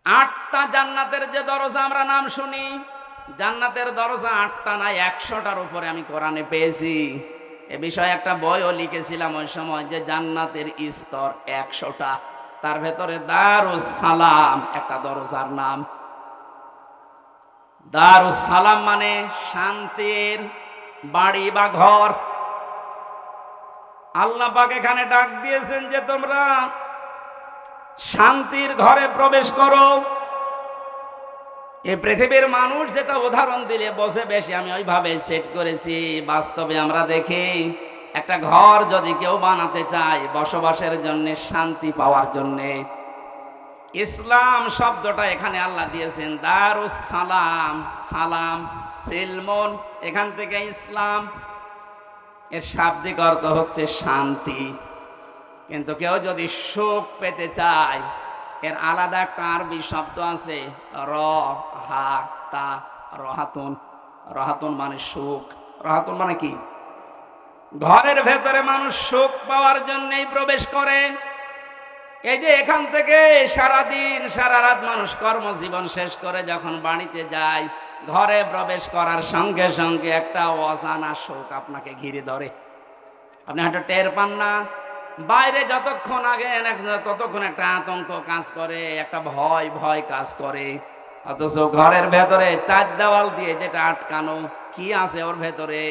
8টা জান্নাতের যে দরজা আমরা নাম শুনি, জান্নাতের দরজা 8টা না 100টার উপরে আমি কোরআনে পেয়েছি। এ বিষয়ে একটা বইও লিখেছিলাম ওই সময়, যে জান্নাতের স্তর 100টা। তার ভেতরে দারুস সালাম একটা দরজার নাম। দারুস সালাম মানে শান্তির বাড়ি বা ঘর। আল্লাহ পাক এখানে ডাক দিয়েছেন যে তোমরা শান্তির ঘরে প্রবেশ করো। এই পৃথিবীর মানুষ যেটা উদাহরণ দিলে বসে বেশি, আমি ওইভাবে সেট করেছি। বাস্তবে আমরা দেখি একটা ঘর যদি কেউ বানাতে চায় বসবাসের জন্য, শান্তি পাওয়ার জন্য, ইসলাম শব্দটা এখানে আল্লাহ দিয়েছেন দারুস সালাম। সালাম সিলমন, এখান থেকে ইসলাম, এর শাব্দিক অর্থ হচ্ছে শান্তি। কিন্তু কেউ যদি সুখ পেতে চায়, এর আলাদা একটা আরবি শব্দ আছে রহাতুন। রহাতুন মানে সুখ। রহাতুন মানে কি? ঘরের ভেতরে মানুষ সুখ পাওয়ার জন্যই প্রবেশ করে। এই যে এখান থেকে সারাদিন সারা রাত মানুষ কর্মজীবন শেষ করে যখন বাড়িতে যায়, ঘরে প্রবেশ করার সঙ্গে সঙ্গে একটা অজানা শোক আপনাকে ঘিরে ধরে। আপনি হয়তো টের পান না, বাইরে যতক্ষণ আগে ততক্ষণ একটা আতঙ্ক কাজ করে, একটা ভয় ভয় কাজ করে। অথচ ঘরের ভেতরে 4 দেওয়াল দিয়ে যেটা আটকানো, কি আছে ওর ভেতরে,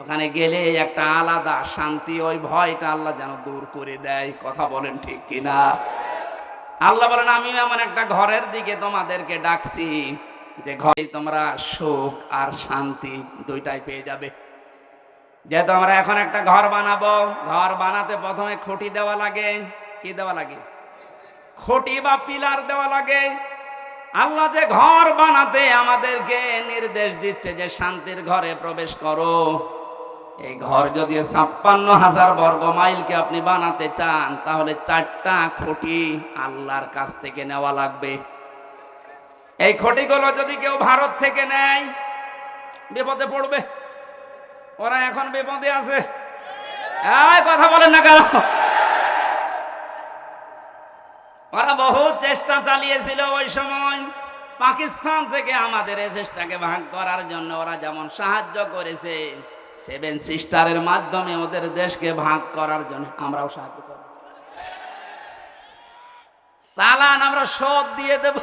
ওখানে গেলে একটা আলাদা শান্তি, ওই ভয়টা আল্লাহ যেন দূর করে দেয়। কথা বলেন ঠিক কিনা? আল্লাহ বলেন আমি এমন একটা ঘরের দিকে তোমাদেরকে ডাকছি যে ঘরে তোমরা সুখ আর শান্তি দুইটাই পেয়ে যাবে। যেহেতু আমরা এখন একটা ঘর বানাবো, ঘর বানাতে প্রথমে খুঁটি দেওয়া লাগে। কি দেওয়া লাগে? খুঁটি বা পিলার দেওয়া লাগে। আল্লাহ যে ঘর বানাতে আমাদেরকে নির্দেশ দিচ্ছে যে শান্তির ঘরে প্রবেশ করো, এই ঘর যদি 56,000 বর্গ মাইলকে আপনি বানাতে চান, তাহলে 4টা খুঁটি আল্লাহর কাছ থেকে নেওয়া লাগবে। এই খুঁটিগুলো যদি কেউ ভারত থেকে নেয়, বিপদে পড়বে। ওরা এখন বিপদে আছে। কথা বলেন না কেন? ওরা বহু চেষ্টা চালিয়েছিল ওই সময় পাকিস্তান থেকে আমাদের এই চেষ্টাকে ভাগ করার জন্য। ওরা যেমন সাহায্য করেছে 7 সিস্টারের মাধ্যমে ওদের দেশকে ভাগ করার জন্য, আমরাও সাহায্য করব। চালান আমরা শোধ দিয়ে দেব।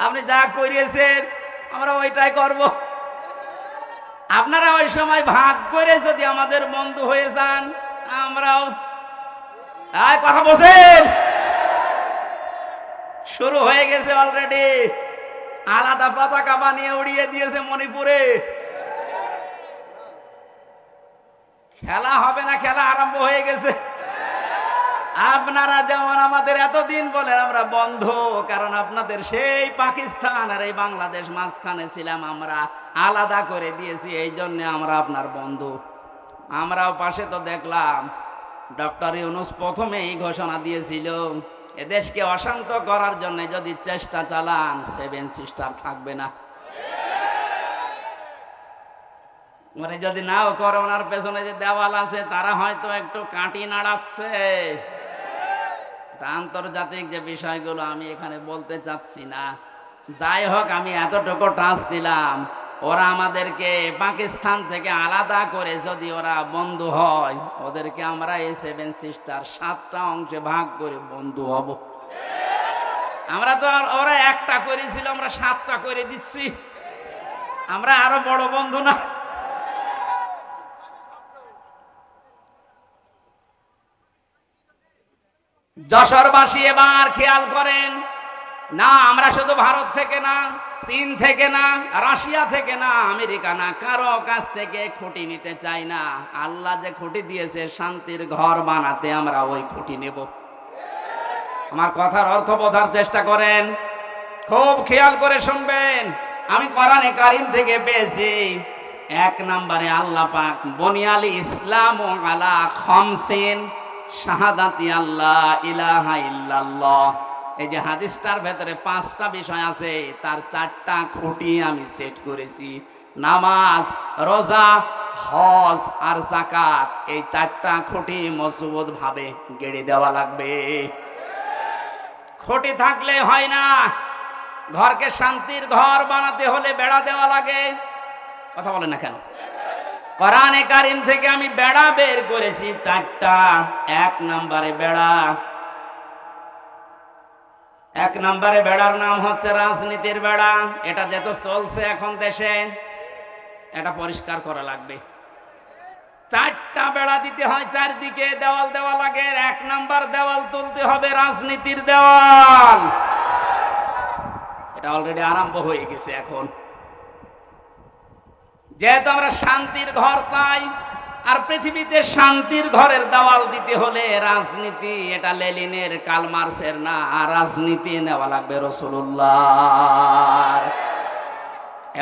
আপনি যা করিয়েছেন আমরা ওইটাই করব। আপনারা ওই সময় ভাগ করে যদি আমাদের বন্ধু হয়ে যান, আমরাও কথা বলছেন। শুরু হয়ে গেছে অলরেডি। আলাদা পতাকা বানিয়ে উড়িয়ে দিয়েছে মণিপুরে। খেলা হবে না, খেলা আরম্ভ হয়ে গেছে। আপনারা যেমন আমাদের এতদিন বলেন আমরা বন্ধু, কারণ আপনাদের সেই পাকিস্তান আর এই বাংলাদেশ মাঝখানে ছিলাম, আমরা আলাদা করে দিয়েছি, এই জন্য আমরা আপনার বন্ধু। আমরাও পাশে তো দেখলাম ডক্টর ইউনূস প্রথমে এই ঘোষণা দিয়েছিল, এদেশকে অশান্ত করার জন্য যদি চেষ্টা চালান 7 সিস্টার থাকবে না। মানে যদি নাও করে, ওনার পেছনে যে দেওয়াল আছে তারা হয়তো একটু কাঁটি নাড়াচ্ছে। আন্তর্জাতিক যে বিষয়গুলো আমি এখানে বলতে চাচ্ছি না। যাই হোক, আমি এতটুকু টাচ দিলাম, ওরা আমাদেরকে পাকিস্তান থেকে আলাদা করে যদি ওরা বন্ধু হয়, ওদেরকে আমরা এই 7 সিস্টার 7টা অংশে ভাগ করে বন্ধু হব। আমরা তো ওরা একটা করেছিল, আমরা 7টা করে দিচ্ছি। আমরা আরো বড় বন্ধু না? যশোরবাসী এবার খেয়াল করেন, না আমরা শুধু ভারত থেকে না, চীন থেকে না, রাশিয়া থেকে না, আমেরিকা না, কারো কাছ থেকে খুঁটি নিতে চাই না। আল্লাহ যে খুঁটি দিয়েছে শান্তির ঘর বানাতে, আমরা ওই খুঁটি নেব। আমার কথার অর্থ বোঝার চেষ্টা করেন, খুব খেয়াল করে শুনবেন। আমি কোরআনে কারীম থেকে পেয়েছি, 1 নম্বরে আল্লাহ পাক বুনিয়াল ইসলাম আলা খামসিন শাহাদাতি আল্লাহ ইলাহা ইল্লাল্লাহ। এই যে হাদিসটার ভেতরে 5টা বিষয় আছে, তার 4টা খুঁটি আমি সেট করেছি। নামাজ, রোজা, হজ আর যাকাত, এই 4টা খুঁটি মজবুত ভাবে গেড়ে দেওয়া লাগবে। খুঁটি থাকলে হয় না, ঘরকে শান্তির ঘর বানাতে হলে বেড়া দেওয়া লাগে। কথা বলেন না কেন? কোরআনে কারিম থেকে আমি বেড়া বের করেছি 4টা। 1 নম্বরে বেড়া, 1 নম্বরে বেড়ার নাম হচ্ছে রাজনীতির বেড়া। এটা যেহেতু চলছে এখন দেশে, এটা পরিষ্কার করা লাগবে। 4টা বেড়া দিতে হয়, চারদিকে দেওয়াল দেওয়া লাগে। 1 নম্বর দেওয়াল তুলতে হবে রাজনীতির দেওয়াল। এটা অলরেডি আরম্ভ হয়ে গেছে। এখন যেহেতু আমরা শান্তির ঘর চাই, আর পৃথিবীতে শান্তির ঘরের দেওয়াল দিতে হলে রাজনীতি, এটা লেনিনের কার্ল মার্ক্সের না, রাজনীতি নেওয়া লাগবে রাসূলুল্লাহর।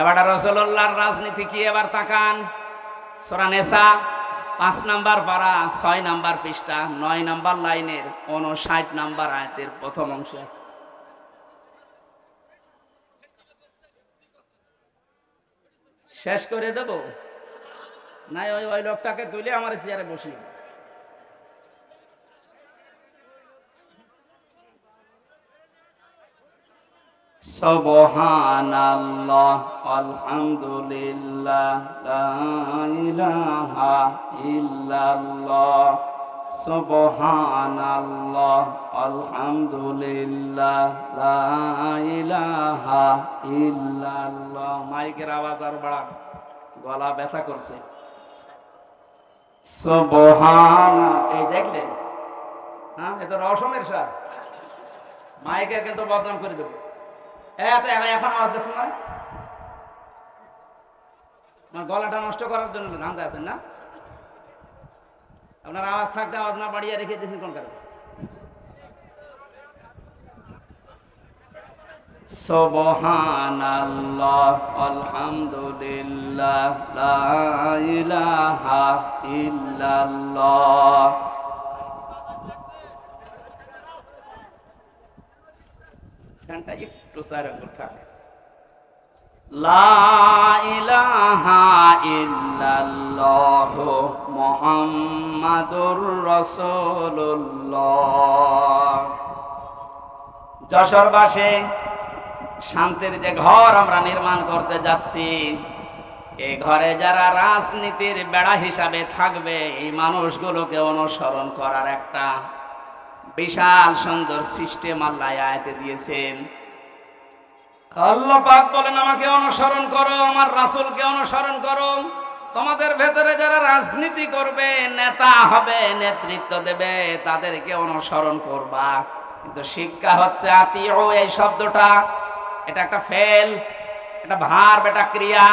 এবার রাসূলুল্লাহর রাজনীতি কি? এবার তাকান, সূরা নিসা 5 নম্বর পারা 6 নম্বর পৃষ্ঠা 9 নম্বর লাইনের 59 নম্বর আয়াতের প্রথম অংশে আছে। শেষ করে দেব না? ওই লোকটাকে তুলে আমার চেয়ারে বসিয়ে। সুবহানাল্লাহ আলহামদুলিল্লাহ লা ইলাহা ইল্লাল্লাহ, সুবহানাল্লাহ আলহামদুলিল্লাহ লা ইলাহা ইল্লাল্লাহ। মাইকের আওয়াজ আর বাড়ান, গলা ব্যথা করছে। সুবহানাল্লাহ, এই দেখলেন? হ্যাঁ, এটা রওশনের সাথে মাইকের কিন্তু বদনাম করে দেবো। এখন আওয়াজ দিচ্ছেন না, আমার গলাটা নষ্ট করার জন্য ধান্দা আছেন না? আপনার আওয়াজ থাকতে আওয়াজ না বাড়িয়ে রেখে দিয়েছেন কোন কারণে? সুবহানাল্লাহ আলহামদুলিল্লাহ লা ইলাহা ইল্লাল্লাহ। ফ্যানটা একটু সাইড করে থাক। লা ইলাহা ইল্লাল্লাহ মুহাম্মাদুর রাসূলুল্লাহ। যশোরবাসী, শান্তির যে ঘর আমরা নির্মাণ করতে যাচ্ছি, এই ঘরে যারা রাজনীতির বেড়া হিসাবে থাকবে, এই মানুষগুলোকে অনুসরণ করার একটা বিশাল সুন্দর সিস্টেম আল্লাহ আয়াতে দিয়েছেন। আল্লাহ পাক বলেন, আমাকে অনুসরণ করো, আমার রাসূলকে অনুসরণ করো। তোমাদের ভেতরে যারা রাজনীতি করবে, নেতা হবে, নেতৃত্ব দেবে, তাদেরকে অনুসরণ করবা। কিন্তু শিক্ষা হচ্ছে আতিউ, এই শব্দটা এটা একটা ফেল, এটা ভার্ব, এটা ক্রিয়া।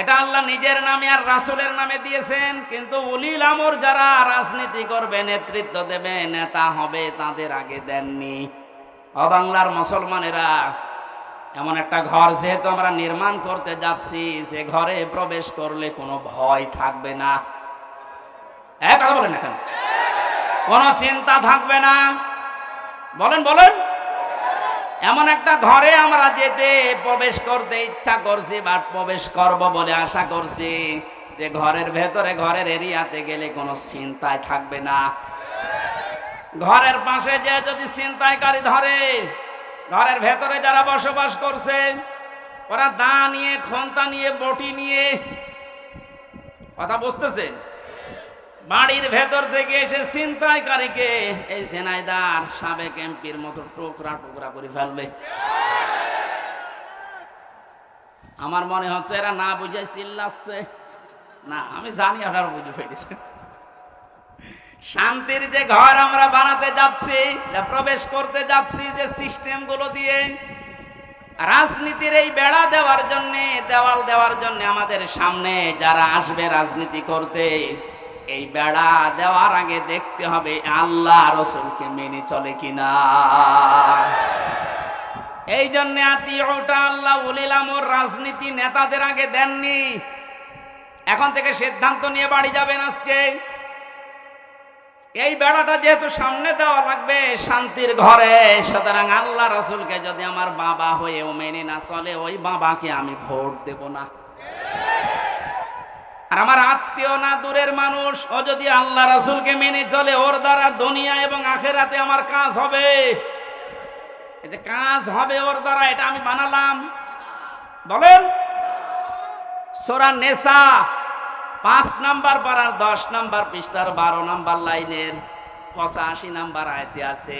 এটা আল্লাহ নিজের নামে আর রাসূলের নামে দিয়েছেন, কিন্তু উলিল আমর যারা রাজনীতি করবে, নেতৃত্ব দেবে, নেতা হবে, তাদের আগে দেননি। বাংলার মুসলমানেরা, এমন একটা ঘর যেহেতু আমরা নির্মাণ করতে যাচ্ছি, যে ঘরে প্রবেশ করলে কোনো ভয় থাকবে না। কথা বলেন না কেন? কোনো চিন্তা থাকবে না। বলেন বলেন। এমন একটা ঘরে আমরা যেতে প্রবেশ করতে ইচ্ছা করছি বা প্রবেশ করব বলে আশা করছি, যে ঘরের ভেতরে, ঘরের এরিয়াতে গেলে কোনো চিন্তায় থাকবে না। ঘরের পাশে যে যদি ছিনতাইকারী ধরে, ঘরের ভেতরে যারা বসবাস করছে, ওরা দা নিয়ে, খন্তা নিয়ে, বটি নিয়ে, কথা বুঝতেছেন, বাড়ির ভেতর থেকে এসে ছিনতাইকারীকে এই সেনাইদার সাবেক এমপির মতো টুকরা টুকরা করে ফেলবে। আমার মনে হচ্ছে এরা না বুঝে চিল্লাচ্ছে। না, আমি জানি আপনারা বুঝে ফেলেছেন। শান্তির যে ঘর আমরা বানাতে যাচ্ছি, প্রবেশ করতে যাচ্ছি যে সিস্টেম গুলো দিয়ে, রাজনীতির এই বেড়া দেওয়ার জন্য, দেওয়াল দেওয়ার জন্য আমাদের সামনে যারা আসবে রাজনীতি করতে, এই বেড়া দেওয়ার আগে দেখতে হবে আল্লাহ রাসূলকে মেনে চলে কিনা। এই জন্য আতিউটা আল্লাহ উলিল আমর রাজনীতি নেতাদের আগে দেননি। এখন থেকে সিদ্ধান্ত নিয়ে বাড়ি যাবেন আজকে। এই বেড়াটা যেহেতু সামনে দেওয়া লাগবে শান্তির ঘরে, সুতরাং আল্লাহ রাসূলকে যদি আমার বাবা হয়েও মেনে না চলে, ওই বাবাকে আমি ভোট দেব না। আর আমার আত্মীয় না, দূরের মানুষ, ও যদি আল্লাহ রাসূলকে মেনে চলে, ওর দ্বারা দুনিয়া এবং আখিরাতে আমার কাজ হবে। এতে কাজ হবে ওর দ্বারা, এটা আমি বানালাম? বলেন। সূরা নেসা 5 নাম্বার পারার 10 নাম্বার পৃষ্ঠার 12 নাম্বার লাইনের 85 নাম্বার আয়াতে আছে,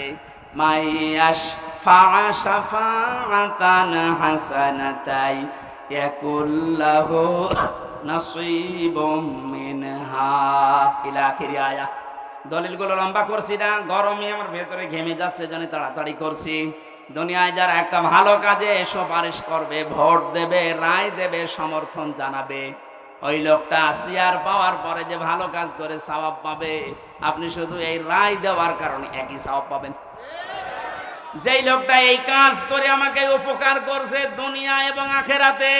মাইয়াশ ফাআশাফাআতান হাসানাতাই ইয়াকুল্লাহু নাসীবুম মিনহা ইলা আখির আয়া। দলিলগুলো লম্বা করছি না, গরমে আমার ভেতরে ঘেমে যাচ্ছে, জন্য তাড়াতাড়ি করছি। দুনিয়ায় যারা একটা ভালো কাজে সুপারিশ করবে, ভোট দেবে, রায় দেবে, সমর্থন জানাবে, ওই লোকটা চেয়ার পাওয়ার পরে যে ভালো কাজ করে সওয়াব পাবে, আপনি শুধু এই রায় দেওয়ার কারণে একই সওয়াব পাবেন। যেই লোকটা এই কাজ করে আমাকে উপকার করছে দুনিয়া এবং আখেরাতে,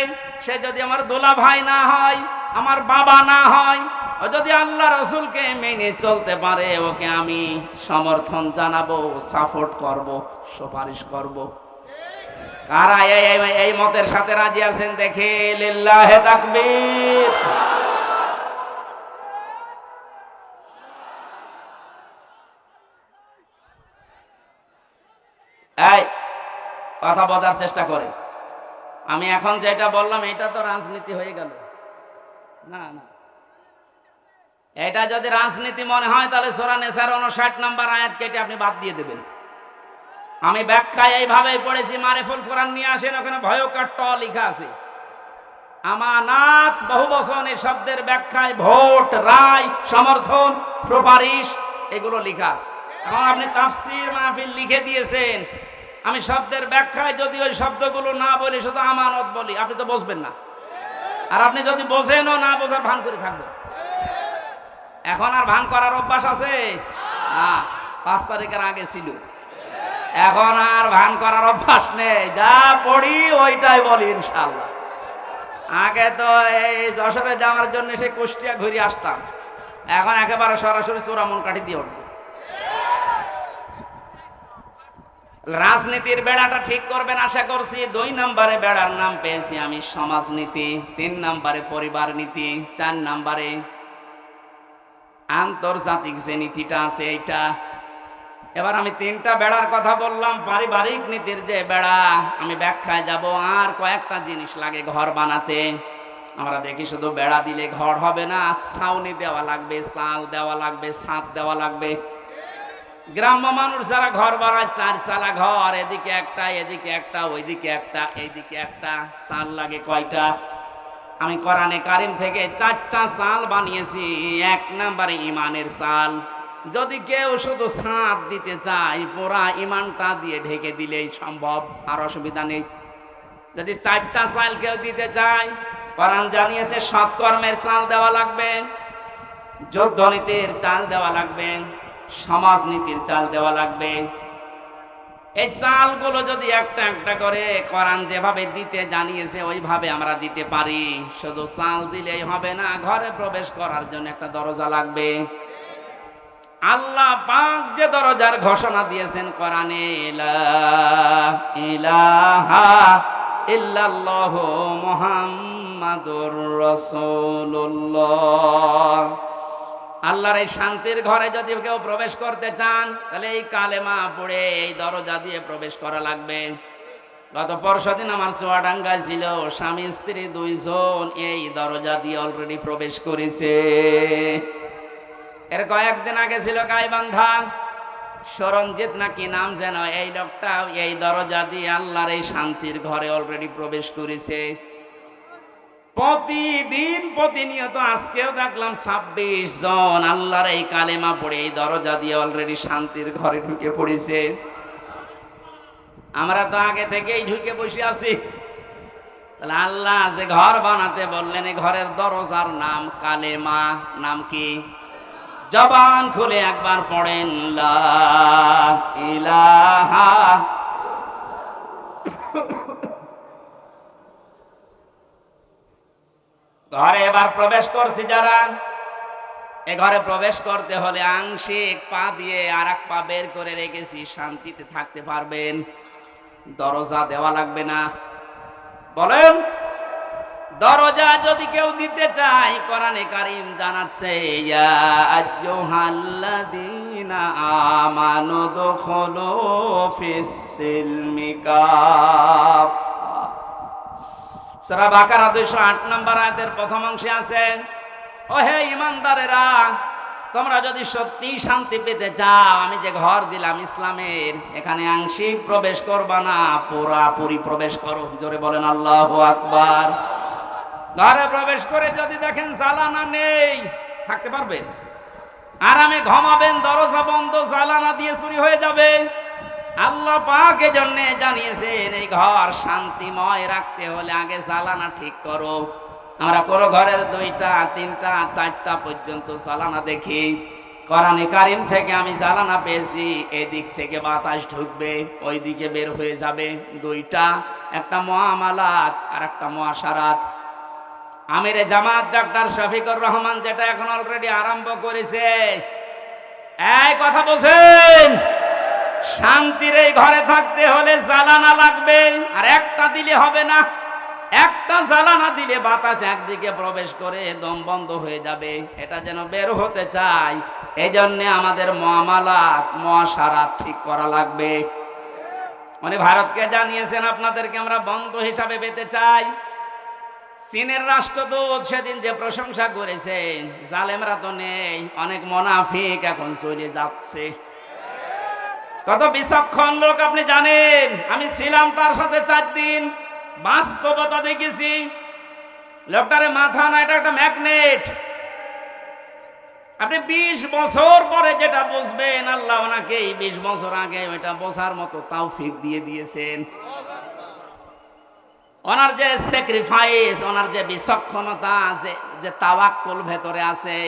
সে যদি আমার দোলা ভাই না হয়, আমার বাবা না হয়, ও যদি আল্লাহ রসুলকে মেনে চলতে পারে, ওকে আমি সমর্থন জানাবো, সাপোর্ট করব, সুপারিশ করব। কারা এই মতের সাথে রাজি আছেন দেখে লিল্লাহে তাকবীর। এই কথা বোঝার চেষ্টা করে। আমি এখন যেটা বললাম এটা তো রাজনীতি হয়ে গেল না? না, এটা যদি রাজনীতি মনে হয় তাহলে সূরা নিসার 59 নাম্বার আয়াত কেটে আপনি বাদ দিয়ে দেবেন। আমি ব্যাখ্যায় এইভাবেই পড়েছি, মারিফুল কোরআন নিয়ে আসেন, ওখানে ভয়ঙ্কর ট লেখা আছে। আমানাত বহু বচন, এই শব্দের ব্যাখ্যায় ভোট, রায়, সমর্থন, সুপারিশ এগুলো লেখা আছে। এখন আপনি তাফসীর মাহফিল লিখে দিয়েছেন, আমি শব্দের ব্যাখ্যায় যদি ওই শব্দগুলো না বলি, শুধু আমানত বলি, আপনি তো বুঝবেন না। আর আপনি যদি বোঝেনও না, বোঝার ভান করে থাকবেন। এখন আর ভান করার অভ্যাস আছে না, 5 তারিখের আগে ছিল। এখন আর ভান করার অভ্যাস নেই, যা পড়ি ওইটাই বলি ইনশাআল্লাহ। আগে তো এই যশোরে যাওয়ার জন্য সে কুষ্টিয়া ঘুরে আসতাম, এখন একেবারে সরাসরি চোরামন কাঠি দিয়ে উঠবো। রাজনীতির বেড়াটা ঠিক করবেন আশা করছি। 2 নম্বরে বেড়ার নাম পেয়েছি আমি সমাজনীতি, 3 নম্বরে পরিবার নীতি, 4 নম্বরে আন্তর্জাতিক যে নীতিটা আছে এইটা। এবার আমি 3টা বেড়ার কথা বললাম। পারিবারিক নীতির যে বেড়া, আমি ব্যাখ্যায় যাব। আর কয়েকটা জিনিস লাগে ঘর বানাতে। আমরা দেখি শুধু বেড়া দিলে ঘর হবে না, ছাউনি দেওয়া লাগবে, চাল দেওয়া লাগবে, ছাদ দেওয়া লাগবে। গ্রাম্য মানুষ যারা ঘর বানায়, 4 চালা ঘর, এদিকে একটা, এদিকে একটা, ওইদিকে একটা, এইদিকে একটা, চাল লাগে কয়টা? আমি কোরআনে কারিম থেকে 4টা চাল বানিয়েছি। 1 নম্বরে ইমানের চাল। যদি কেউ শুধু ছাদ দিতে চায়, পুরা ইমানটা দিয়ে ঢেকে দিলেই সম্ভব, আর অসুবিধা নেই। যদি 4টা চাল কেউ দিতে চায়, কোরআন জানিয়েছে সৎকর্মের চাল দেওয়া লাগবে, যুদ্ধনীতির চাল দেওয়া লাগবে, সমাজনীতির চাল দেওয়া লাগবে। এই চালগুলো যদি একটা একটা করে কোরআন যেভাবে দিতে জানিয়েছে ওইভাবে আমরা দিতে পারি। শুধু চাল দিলেই হবে না, ঘরে প্রবেশ করার জন্য একটা দরজা লাগবে। আল্লাহ পাক যে দরজার ঘোষণা দিয়েছেন কোরআনে, লা ইলাহা ইল্লাল্লাহু মুহাম্মাদুর রাসূলুল্লাহ। আল্লাহর এই শান্তির ঘরে যদি কেউ প্রবেশ করতে চান, তাহলে এই কালেমা পড়ে এই দরজা দিয়ে প্রবেশ করা লাগবে। গত পরশুদিন আমার চুয়াডাঙ্গায় ছিল, স্বামী স্ত্রী 2 জন এই দরজা দিয়ে অলরেডি প্রবেশ করেছে। এর কয়েকদিন আগে ছিল গাইবান্ধা, সরঞ্জিত নাকি নাম যেন, এই লোকটা এই দরজা দিয়ে আল্লাহর এই শান্তির ঘরে অলরেডি প্রবেশ করেছে। প্রতিদিন প্রতিনিয়ত আজকেও দেখলাম 26 জন আল্লাহর এই কালেমা পড়ে এই দরজা দিয়ে অলরেডি শান্তির ঘরে ঢুকে পড়েছে। আমরা তো আগে থেকেই ঢুকে বসে আছি। তাহলে আল্লাহ যে ঘর বানাতে বললেন, এই ঘরের দরজার নাম কালেমা। নাম কি? জবান খুলে একবার পড়েন, লা ইলাহা। ঘরে এবার প্রবেশ করছি যারা, এ ঘরে প্রবেশ করতে হলে আংশিক পা দিয়ে আর 1 পা বের করে রেখেছি, শান্তিতে থাকতে পারবেন। দরজা দেওয়া লাগবে না। বলেন, দরজা যদি কেউ দিতে চায়, কোরআনে কারীম জানাচ্ছে ইয়া আইয়ুহাল্লাযীনা আমানু দুখুলু ফিস-সিলমি কাফা। সূরা বাকারা 208 নম্বর আয়াতের প্রথম অংশে আছে, ও হে ঈমানদারেরা, তোমরা যদি সত্যি শান্তি পেতে চাও, আমি যে ঘর দিলাম ইসলামের, এখানে আংশিক প্রবেশ করবা না, পুরাপুরি প্রবেশ করো। জোরে বলেন আল্লাহু আকবার। ঘরে প্রবেশ করে যদি দেখেন জ্বালানা নেই, থাকতে পারবেন? আরামে ঘুমাবেন, দরজা বন্ধ, জ্বালানা দিয়ে চুরি হয়ে যাবে। আল্লাহ পাক এজন্য জানিয়েছেন এই ঘর শান্তিময় রাখতে হলে আগে জ্বালানা ঠিক করো। আমরা পুরো ঘরের 2টা 3টা 4টা পর্যন্ত জ্বালানা দেখি। কোরআনে কারীম থেকে আমি জ্বালানা পেয়েছি, এদিক থেকে বাতাস ঢুকবে, ওই দিকে বের হয়ে যাবে। 2টা, একটা মুআমালাত আর একটা মুআশারাত। আমিরে জামাত ডাক্তার শফিকুর রহমান যেটা এখন অলরেডি আরম্ভ করেছে, এই কথা বলছেন, শান্তির এই ঘরে থাকতে হলে জ্বালানা লাগবে। আর একটা দিলে হবে না, একটা জ্বালানা দিলে বাতাস একদিকে প্রবেশ করে দম বন্ধ হয়ে যাবে। এটা যেন বের হতে চাই, এই জন্যে আমাদের মুআমালাত মুআশারাত ঠিক করা লাগবে। উনি ভারতকে জানিয়েছেন আপনাদেরকে আমরা বন্ধু হিসাবে পেতে চাই। চীনের রাষ্ট্রদূত সেদিন যে প্রশংসা করেছেন, জালেমরা তো নেই, অনেক মুনাফিক এখন চলে যাচ্ছে। কত বিচক্ষণ লোক আপনি জানেন। আমি ছিলাম তার সাথে 4 দিন, বাস্তবতা দেখেছি। লোকটারে মাথা না, এটা একটা ম্যাগনেট। আপনি 20 বছর পরে যেটা বুঝবেন, আল্লাহ ওনাকে 20 বছর আগে ওইটা বোঝার মতো তৌফিক দিয়ে দিয়েছেন। ওনার যে স্যাক্রিফাইস, ওনার যে বিচক্ষণতা, যে তাওয়াক্কুল ভেতরে আছে,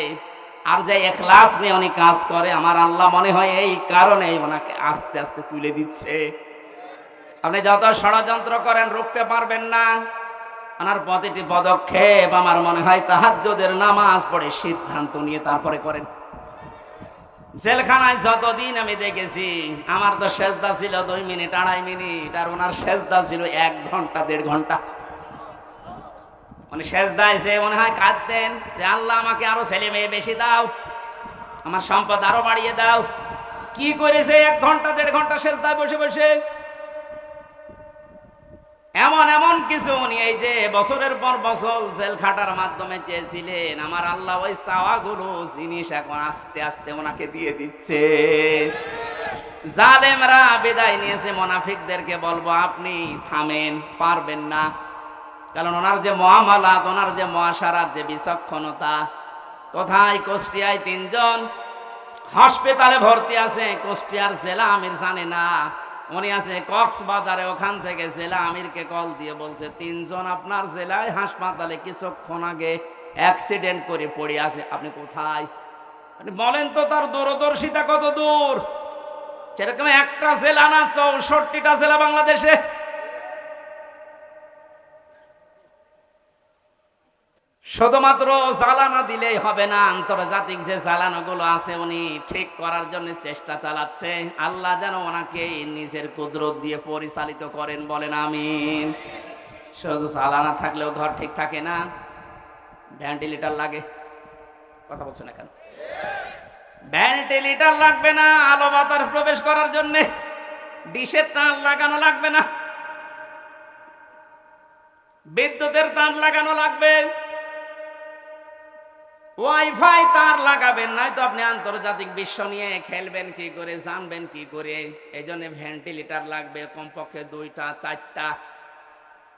আর যে ইখলাস নিয়ে উনি কাজ করে, আমার আল্লাহ মনে হয় এই কারণে ওনাকে আস্তে আস্তে তুলে দিচ্ছে। আপনি যত ষড়যন্ত্র করেন রুখতে পারবেন না। ওনার প্রতিটি পদক্ষেপ আমার মনে হয় তাহাজ্জুদের নামাজ পড়ে সিদ্ধান্ত নিয়ে তারপরে করেন। জেলখানায় যতদিন আমি দেখেছি, আমার তো সেজদা ছিল 2 মিনিট 2.5 মিনিট, আর ওনার সেজদা ছিল 1 ঘন্টা 1.5 ঘন্টা। উনি সেজদায় এসে মনে হয় কাঁদতেন যে আল্লাহ আমাকে আরো ছেলে মেয়ে বেশি দাও, আমার সম্পদ আরো বাড়িয়ে দাও। কি করেছে 1 ঘন্টা 1.5 ঘন্টা সেজদায় বসে বসে। এমন এমন কিছু উনি এই যে বছরের পর বছর জেল খাটার মাধ্যমে চেয়েছিলেন, আমার আল্লাহ ওই চাওয়াগুলো জিনিস এখন আস্তে আস্তে ওনাকে দিয়ে দিচ্ছে। জালেমরা বিদায় নিয়েছে, মুনাফিকদেরকে বলবো আপনি থামেন, পারবেন না। কারণ ওনার যে মুআমালাত, ওনার যে মুআশারাত, যে বিচক্ষণতা। কোথায়? কুষ্টিয়ায় 3 জন হাসপাতালে ভর্তি আছে। কুষ্টিয়ার জেলা আমির জানে না, উনি আছে কক্সবাজারে। ওখান থেকে জেলা আমিরকে কল দিয়ে বলছে 3 জন আপনার জেলায় হাসপাতালে কিছুক্ষণ আগে অ্যাক্সিডেন্ট করে পড়ে আছে, আপনি কোথায়? আপনি বলেন তো তার দূরদর্শিতা কত দূর। সেরকম একটা জেলা না, 64টা জেলা বাংলাদেশে। শুধুমাত্র জ্বালানা দিলেই হবে না, আন্তর্জাতিক যে জ্বালানোগুলো আছে উনি ঠিক করার জন্য চেষ্টা চালাচ্ছে। আল্লাহ যেন ওনাকে নিজের কুদরত দিয়ে পরিচালিত করেন, বলেন আমিন। শুধু জ্বালানা থাকলেও ঘর ঠিক থাকে না, ভেন্টিলেটর লাগে। কথা বলছেন এখন? ভেন্টিলেটর লাগবে না আলো বাতাস প্রবেশ করার জন্য, ডিশের তার লাগানো লাগবে না, বিদ্যুতের তার লাগানো লাগবে, ওয়াইফাই তার লাগাবেন, নয়তো আপনি আন্তর্জাতিক বিশ্ব নিয়ে খেলবেন কি করে, জানবেন কি করে। এই জন্য ভেন্টিলেটর লাগবে কমপক্ষে 2টা 4টা।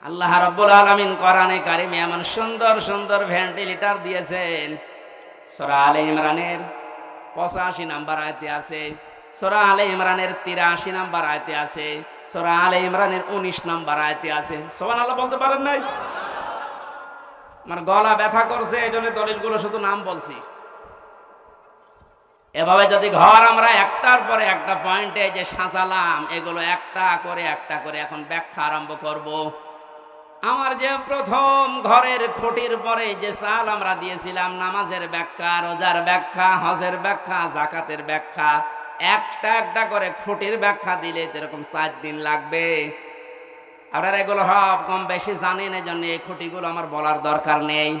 আল্লাহ রাব্বুল আলামিন কোরআনে কারিমে এমন সুন্দর সুন্দর ভেন্টিলেটর দিয়েছেন। সূরা আলে ইমরানের 85 নম্বর আয়াতে আছে, সূরা আলে ইমরানের 83 নম্বর আয়াতে আছে, সূরা আলে ইমরানের 19 নম্বর আয়াতে আছে। সুবহানাল্লাহ বলতে পারেন নাই? আমার গলা ব্যথা করছে, এই জন্য দলিলগুলো শুধু নাম বলছি। এভাবে যদি ঘর আমরা একটার পরে একটা পয়েন্টে যে সাজালাম, এগুলো একটা করে এখন ব্যাখ্যা আরম্ভ করব। আমার যে প্রথম ঘরের খুঁটির পরে যে চাল আমরা দিয়েছিলাম, নামাজের ব্যাখ্যা, রোজার ব্যাখ্যা, হজের ব্যাখ্যা, জাকাতের ব্যাখ্যা, একটা একটা করে খুঁটির ব্যাখ্যা দিলে এরকম 4 দিন লাগবে। আপনারা এগুলো সব কম বেশি জানেন, এই জন্য এই খুঁটিগুলো আমার বলার দরকার নেই।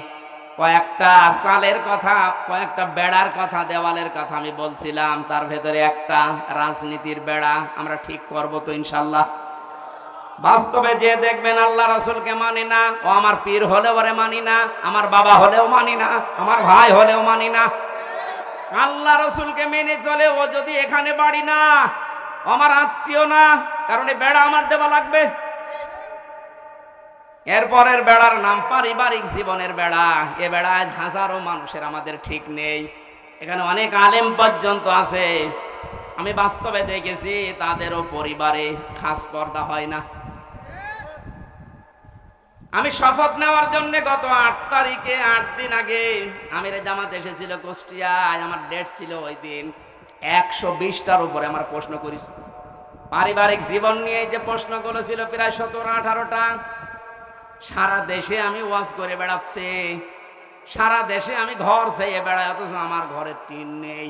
কয়েকটা চালের কথা, কয়েকটা বেড়ার কথা, দেওয়ালের কথা আমি বলছিলাম, তার ভেতরে একটা রাজনীতির বেড়া আমরা ঠিক করব তো ইনশাল্লাহ। বাস্তবে যে দেখবেন আল্লাহ রাসূলকে মানি না, ও আমার পীর হলেও ওরে মানি না, আমার বাবা হলেও মানি না, আমার ভাই হলেও মানি না। আল্লাহ রাসূলকে মেনে চলে ও যদি এখানে বাড়ি না, আমার আত্মীয় না, কারণ এই বেড়া আমার দেওয়া লাগবে। এরপরের বেড়ার নাম পারিবারিক জীবনের বেড়া। এ বেড়ায় হাজারো মানুষের আমাদের ঠিক নেই, এখানে অনেক আলেম পর্যন্ত আছে, আমি বাস্তবে দেখেছি তাদেরও পরিবারে খাস পর্দা হয় না। আমি শপথ নেওয়ার জন্য গত 8 তারিখে 8 দিন আগে আমিরে জামাত এসেছিল কুষ্টিয়ায়, আমার ডেট ছিল ওই দিন। 120টার উপরে আমার প্রশ্ন করেছি পারিবারিক জীবন নিয়ে, যে প্রশ্নগুলো ছিল প্রায় 17-18টা। সারা দেশে আমি ওয়াজ করে বেড়াচ্ছি, সারা দেশে আমি ঘর চেয়ে বেড়াই, অথচ আমার ঘরে টিন নেই।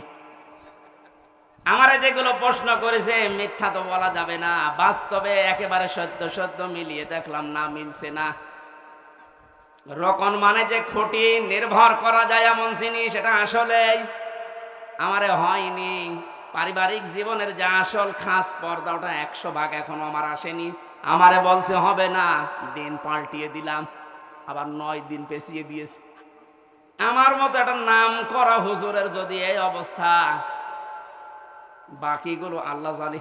আমারে যেগুলো প্রশ্ন করেছে মিথ্যা তো বলা যাবে না, বাস্তবে একেবারে সত্য সত্য মিলিয়ে দেখলাম না, মিলছে না। রকম মানে যে খুঁটি নির্ভর করা যায় এমন জিনিস, সেটা আসলে আমারে হয়নি। পারিবারিক জীবনের যে আসল খাস পর্দা, ওটা 100 ভাগ এখনো আমার আসেনি। আমারে বলছে হবে না, দিন পাল্টিয়ে দিলাম, আবার 9 দিন পেছিয়ে দিয়েছে। আমার মতো একটা নাম করা হুজুরের যদি এই অবস্থা, বাকিগুলো আল্লাহ জানে।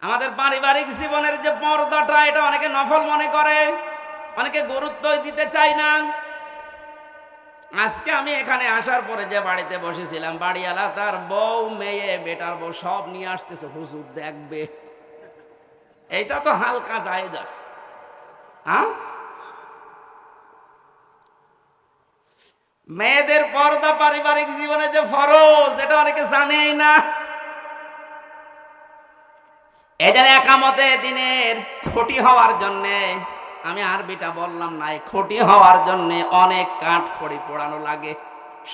আমাদের পারিবারিক জীবনের যে পর্দাটা, এটা অনেকে নফল মনে করে, অনেকে গুরুত্বই দিতে চায় না। আজকে আমি এখানে আসার পরে যে বাড়িতে বসেছিলাম, বাড়িওয়ালা তার বউ, মেয়ে, বেটার বউ সব নিয়ে আসতেছে, হুজুর দেখবে। এইটা তো হালকা জায়েজ আছে। হ্যাঁ, মেয়েদের পর্দা পারিবারিক জীবনে যে ফরজ, এটা অনেকে জানেই না। এদের একামতে দিনের খুঁটি হওয়ার জন্যে, আমি আরবিটা বললাম না, এই খুঁটি হওয়ার জন্যে অনেক কাঠ খড়ি পোড়ানো লাগে।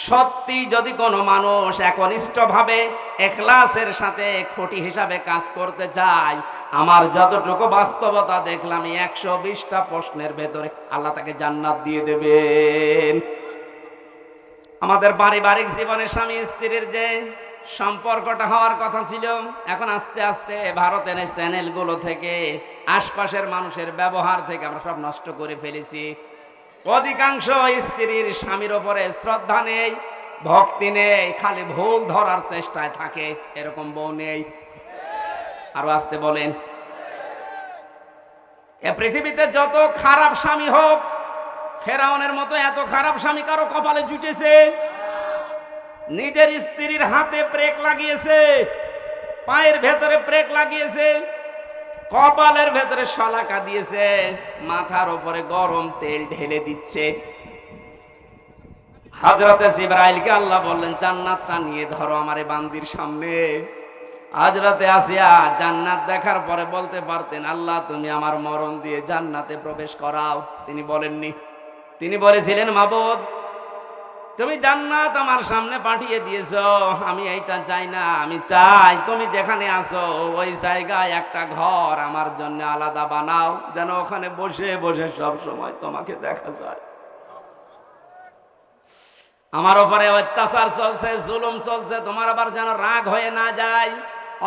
সত্যি যদি কোনো মানুষ একনিষ্ঠভাবে এখলাসের সাথে খুঁটি হিসাবে কাজ করতে চায়, আমার যতটুকু বাস্তবতা দেখলাম, 120টা প্রশ্নের ভেতরে আল্লাহ তাকে জান্নাত দিয়ে দেবেন। আমাদের পারিবারিক জীবনে স্বামী স্ত্রীর যে সম্পর্কটা হওয়ার কথা ছিল, এখন আস্তে আস্তে ভারতের এই চ্যানেলগুলো থেকে, আশপাশের মানুষের ব্যবহার থেকে আমরা সব নষ্ট করে ফেলেছি। অধিকাংশ স্ত্রীর স্বামীর ওপরে শ্রদ্ধা নেই, ভক্তি নেই, খালি ভুল ধরার চেষ্টায় থাকে। এরকম বউ নেই? আরো আসতে বলেন। এ পৃথিবীতে যত খারাপ স্বামী হোক, ফেরাউনের মতো এত খারাপ স্বামী কারো কপালে জুটেছে? নিজের স্ত্রীর হাতে ব্রেক লাগিয়েছে, পায়ের ভেতরে ব্রেক লাগিয়েছে, কপালের ভেতরে শলাকা দিয়েছে, মাথার উপরে গরম তেল ঢেলে দিচ্ছে। হযরতে জিবরাইলকে আল্লাহ বললেন, জান্নাতটা নিয়ে ধরো আমার এই বান্দির সামনে। হযরতে আসিয়া জান্নাত দেখার পরে বলতে পারতেন, আল্লাহ তুমি আমার মরণ দিয়ে জান্নাতে প্রবেশ করাও। তিনি বলেননি। তিনি বলেছিলেন, মাবুদ তুমি জান্নাত আমার সামনে পাঠিয়ে দিয়েছো, আমি এইটা চাই না, আমি চাই তুমি যেখানে আছো ওই জায়গায় একটা ঘর আমার জন্য আলাদা বানাও, যেন ওখানে বসে বসে সব সময় তোমাকে দেখা যায়। আমার উপরে অত্যাচার চলছে, জুলুম চলছে, তোমার আবার যেন রাগ হয়ে না যায়।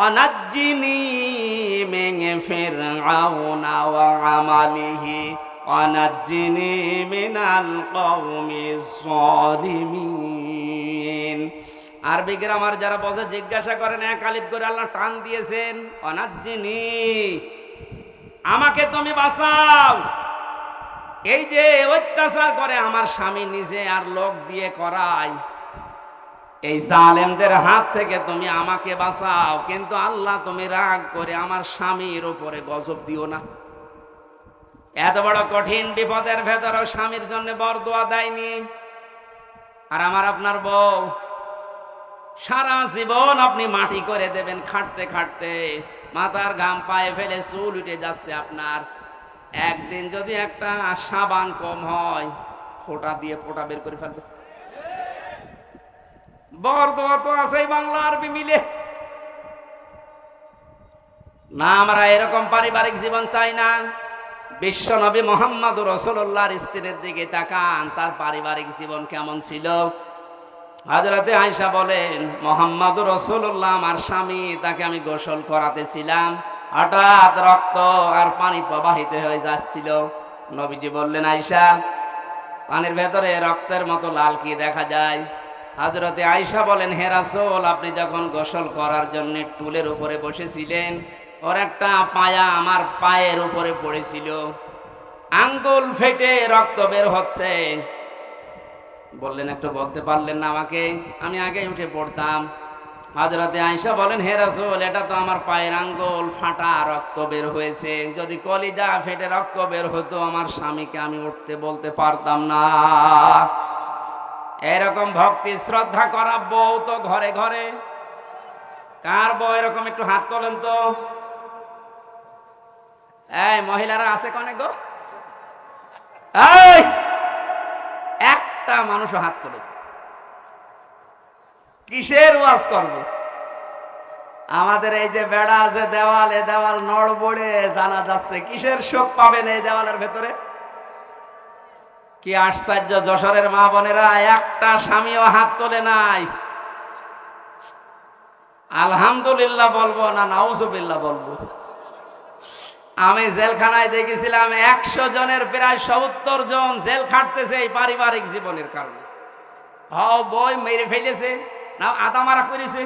অনাজ্জিনি মিন ফিরআউনা ওয়া আমালিহি ওয়ানাজ্জিনি মিনাল কওমিজ যালিমিন। আরবি গ্রামার যারা বসে জিজ্ঞাসা করেন, এক আলিফ করে আল্লাহ টান দিয়েছেন। অনাজ্জিনি, আমাকে তুমি বাঁচাও। এই যে অত্যাচার করে আমার স্বামী নিজে আর লোক দিয়ে করায়, এই জালেমদের হাত থেকে তুমি আমাকে বাঁচাও। কিন্তু আল্লাহ তুমি রাগ করে আমার স্বামীর উপরে গজব দিও না। এত বড় কঠিন বিপদের ভেতরেও স্বামীর জন্য বরদোয়া দেয়নি। আর আমার আপনার বউ, সারা জীবন আপনি মাটি করে দেবেন খাটতে খাটতে, মাথার ঘাম পায়ে ফেলে চুল উঠে যাচ্ছে আপনার। একদিন যদি একটা সাবান কম হয়, ফোঁটা দিয়ে ফোঁটা বের করে ফেলবে। বরদোয়া তো আছে বাংলা আরবি মিলে। না, আমরা এরকম পারিবারিক জীবন চাই না। বিশ্ব নবী মুহাম্মদুর রাসূলুল্লাহর স্ত্রীর দিকে তাকান, তার পারিবারিক জীবন কেমন ছিল। হযরতে আয়েশা বলেন, মুহাম্মদুর রাসূলুল্লাহ আমার স্বামী, তাকে আমি গোসল করাতেছিলাম, হঠাৎ রক্ত আর পানি প্রবাহিত হয়ে যাচ্ছিল। নবীজি বললেন, আয়েশা, পানির ভেতরে রক্তের মতো লাল কি দেখা যায়? হযরতে আয়েশা বলেন, হে রাসূল, আপনি যখন গোসল করার জন্য টুলের উপরে বসেছিলেন, ওর একটা পায়া আমার পায়ের উপরে পড়েছিল, আঙ্গুল ফেটে রক্ত বের হচ্ছে। বললেন, একটু বলতে পারলেন না আমাকে? আমি আগে উঠে পড়তাম। হযরতে আয়েশা বলেন, হে রাসূল, এটা তো আমার পায়ের আঙ্গুল ফাটা, রক্ত বের হয়েছে। যদি কলিজা ফেটে রক্ত বের হতো, আমার স্বামীকে আমি উঠতে বলতে পারতাম না। এরকম ভক্তি শ্রদ্ধা করা বউ তো ঘরে ঘরে। কার বউ এরকম? একটু হাত তোলেন তো। এই মহিলারা আছে কনে গো? এই একটা মানুষও হাত তোলে। কিসের ওয়াজ করব? আমাদের এই যে বেড়া আছে দেওয়াল, এ দেওয়াল নড়বড়ে জানা যাচ্ছে। কিসের শোক পাবেন এই দেওয়ালের ভেতরে? কি আশ্চর্য! যশোরের মা বোনেরা একটা স্বামীও হাত তোলে নাই। আলহামদুলিল্লাহ বলবো না নাউজুবিল্লাহ বলবো? আমি জেলখানায় দেখেছিলাম 100 জনের প্রায় 70 জন জেল খাটতেছে এই পারিবারিক জীবনের কারণে। বই মেরে ফেলেছে, না আদা মারা করেছে,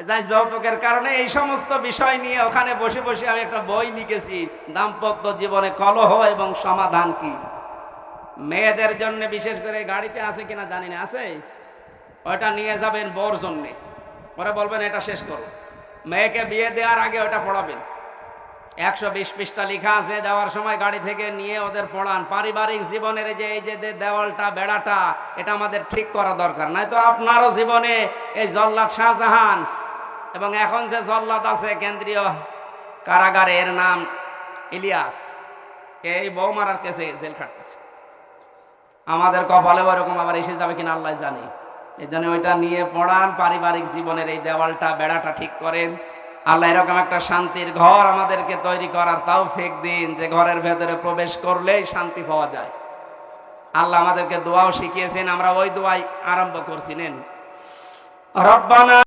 যাই যৌতুকের কারণে। এই সমস্ত বিষয় নিয়ে ওখানে বসে বসে আমি একটা বই লিখেছি, দাম্পত্য জীবনে কলহ এবং সমাধান কি। মেয়েদের জন্য বিশেষ করে, গাড়িতে আছে কিনা জানি না, আছে, ওটা নিয়ে যাবেন বউর জন্যে। ওরা বলবেন এটা শেষ করো। মেয়েকে বিয়ে দেওয়ার আগে ওটা পড়াবেন। 120 পৃষ্ঠা লেখা আছে। যাওয়ার সময় গাড়ি থেকে নিয়ে ওদের পড়ান। পারিবারিক জীবনের এই যে দেওয়ালটা, বেড়াটা, এটা আমাদের ঠিক করা দরকার। নয়তো আপনারও জীবনে এই জল্লাদ শাহজাহান এবং এখন যে জল্লাদ আছে কেন্দ্রীয় কারাগারে, এর নাম ইলিয়াস, এই বউ মারার কেসে জেল খাটতেছে। আমাদের কপালে ওরকম আবার এসে যাবে কিনা আল্লাহ জানে। এই জন্য ওইটা নিয়ে পড়ান, পারিবারিক জীবনের এই দেওয়ালটা, বেড়াটা ঠিক করেন। আল্লাহ এরকম একটা শান্তির ঘর আমাদেরকে তৈরি করার তৌফিক দিন, যে ঘরের ভেতরে প্রবেশ করলেই শান্তি পাওয়া যায়। আল্লাহ আমাদেরকে দোয়াও শিখিয়েছেন, আমরা ওই দোয়াই আরম্ভ করছিলেন। রব্বানা